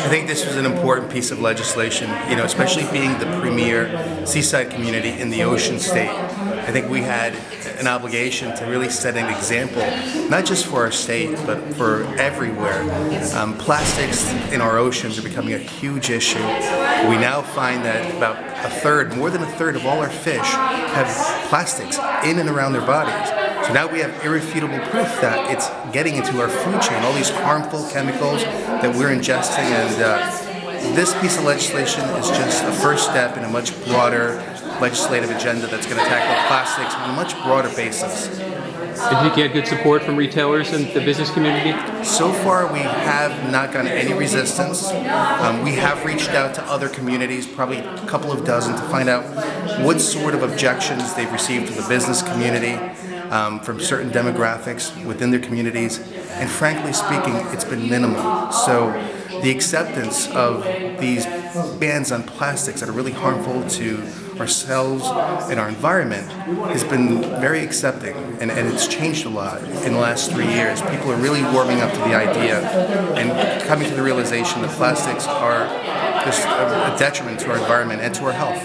I think this was an important piece of legislation, especially being the premier seaside community in the ocean state. I think we had an obligation to really set an example, not just for our state, but for everywhere. Plastics in our oceans are becoming a huge issue. We now find that about a third, more than a third of all our fish have plastics in and around their bodies. So now we have irrefutable proof that it's getting into our food chain, all these harmful chemicals that we're ingesting, and this piece of legislation is just a first step in a much broader legislative agenda that's going to tackle plastics on a much broader basis. Did you get good support from retailers and the business community? So far, we have not gotten any resistance. We have reached out to other communities, probably a couple of dozen, to find out what sort of objections they've received from the business community, from certain demographics within their communities, and frankly speaking, it's been minimal. So the acceptance of these bans on plastics that are really harmful to ourselves and our environment has been very accepting, and it's changed a lot in the last 3 years. People are really warming up to the idea and coming to the realization that plastics are just a detriment to our environment and to our health.